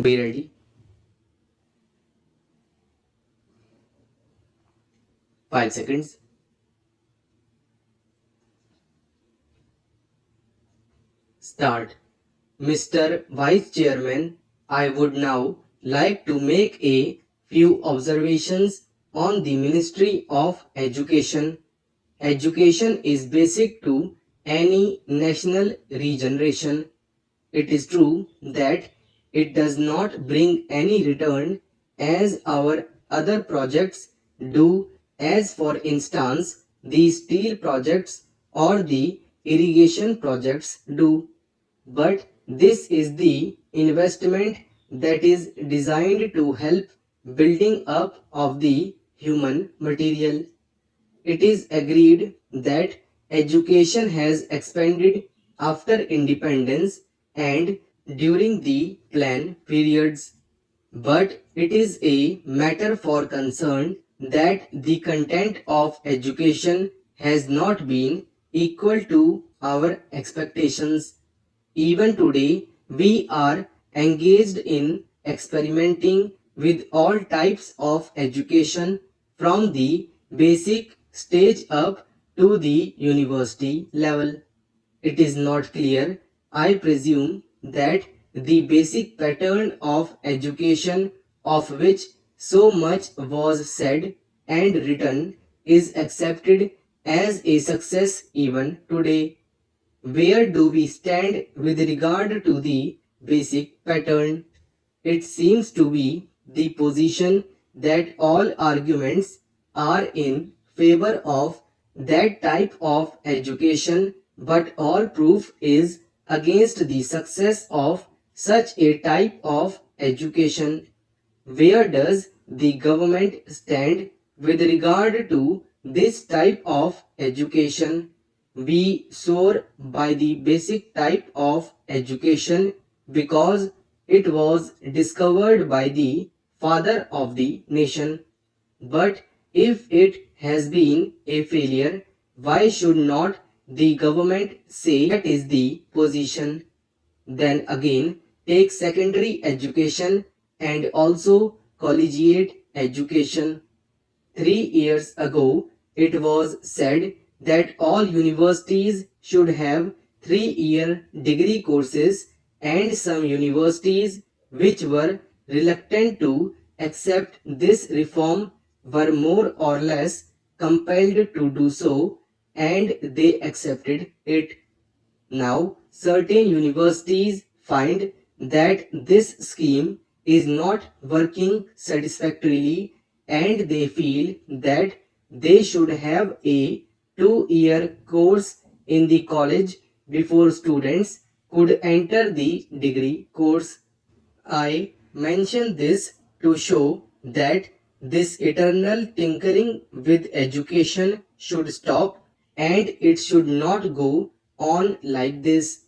Be ready. 5 seconds. Start. Mr. Vice Chairman, I would now like to make a few observations on the Ministry of Education. Education is basic to any national regeneration. It is true that it does not bring any return as our other projects do, as for instance the steel projects or the irrigation projects do. But this is the investment that is designed to help building up of the human material. It is agreed that education has expanded after independence and during the plan periods, but it is a matter for concern that the content of education has not been equal to our expectations. Even today, we are engaged in experimenting with all types of education from the basic stage up to the university level. It is not clear, I presume, that the basic pattern of education of which so much was said and written is accepted as a success even today. Where do we stand with regard to the basic pattern? It seems to be the position that all arguments are in favor of that type of education, but all proof is against the success of such a type of education. Where does the government stand with regard to this type of education? We soar by the basic type of education because it was discovered by the father of the nation. But if it has been a failure, why should not the government say that is the position? Then again, take secondary education and also collegiate education. 3 years ago, it was said that all universities should have 3-year degree courses, and some universities which were reluctant to accept this reform were more or less compelled to do so, and they accepted it. Now, certain universities find that this scheme is not working satisfactorily, and they feel that they should have a 2-year course in the college before students could enter the degree course. I mention this to show that this eternal tinkering with education should stop, and it should not go on like this.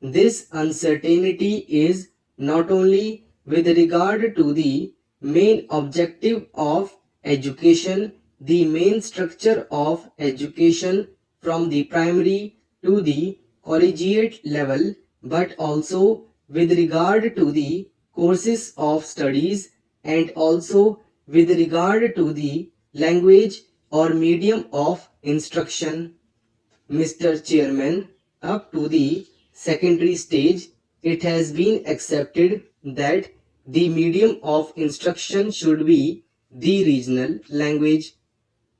This uncertainty is not only with regard to the main objective of education, the main structure of education from the primary to the collegiate level, but also with regard to the courses of studies and also with regard to the language or medium of instruction. Mr. Chairman, up to the secondary stage, it has been accepted that the medium of instruction should be the regional language.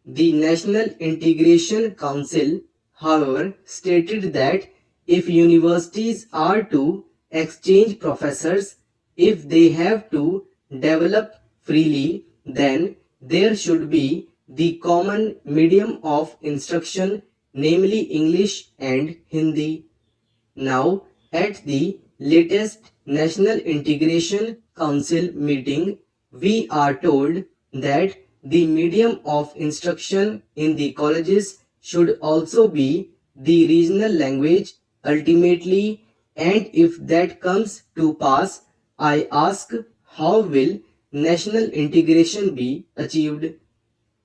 The National Integration Council, however, stated that if universities are to exchange professors, if they have to develop freely, then there should be the common medium of instruction, namely English and Hindi. Now, at the latest National Integration Council meeting, we are told that the medium of instruction in the colleges should also be the regional language ultimately, and if that comes to pass, I ask, how will national integration be achieved?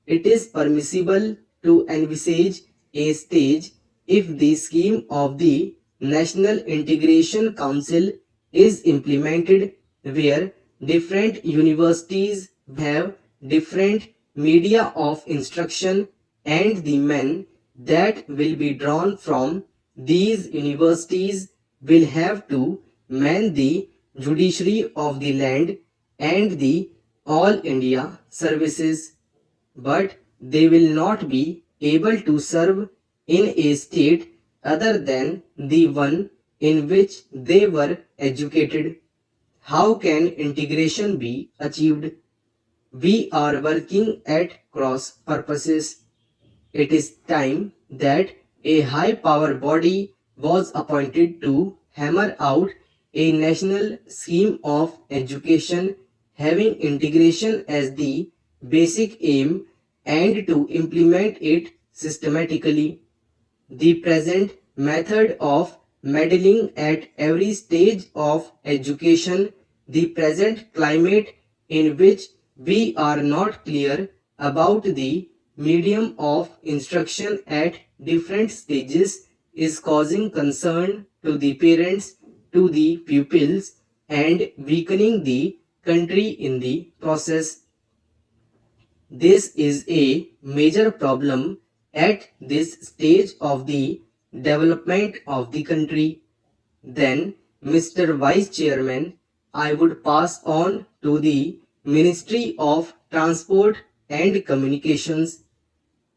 It is permissible to envisage a stage if the scheme of the National Integration Council is implemented where different universities have different media of instruction, and the men that will be drawn from these universities will have to man the judiciary of the land and the all India services, but they will not be able to serve in a state other than the one in which they were educated. How can integration be achieved? We are working at cross purposes. It is time that a high power body was appointed to hammer out a national scheme of education having integration as the basic aim and to implement it systematically. The present method of meddling at every stage of education, the present climate in which we are not clear about the medium of instruction at different stages is causing concern to the parents, to the pupils, and weakening the country in the process. This is a major problem at this stage of the development of the country. Then, Mr. Vice Chairman, I would pass on to the Ministry of Transport and Communications.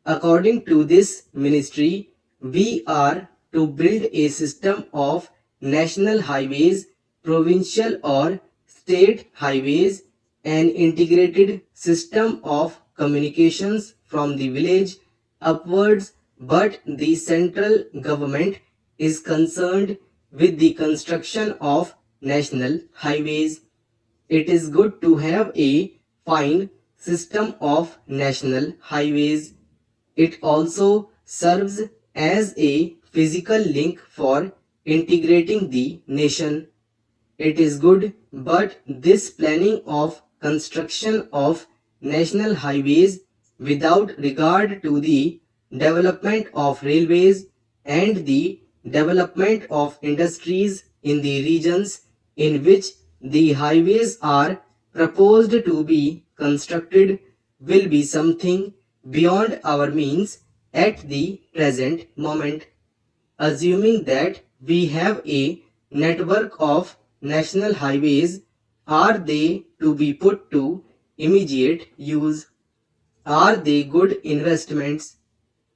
According to this ministry, we are to build a system of national highways, provincial or state highways, an integrated system of communications from the village upwards, but the central government is concerned with the construction of national highways. It is good to have a fine system of national highways. It also serves as a physical link for integrating the nation. It is good, but this planning of construction of national highways without regard to the development of railways and the development of industries in the regions in which the highways are proposed to be constructed will be something beyond our means at the present moment. Assuming that we have a network of national highways, are they to be put to immediate use? Are they good investments?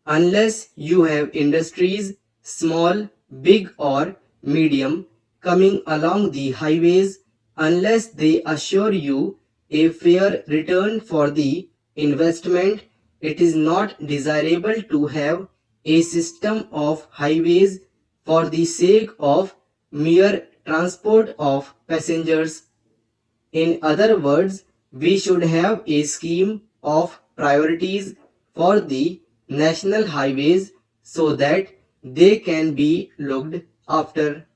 Unless you have industries, small, big, or medium, coming along the highways, unless they assure you a fair return for the investment, it is not desirable to have a system of highways for the sake of mere transport of passengers. In other words, we should have a scheme of priorities for the national highways so that they can be looked after.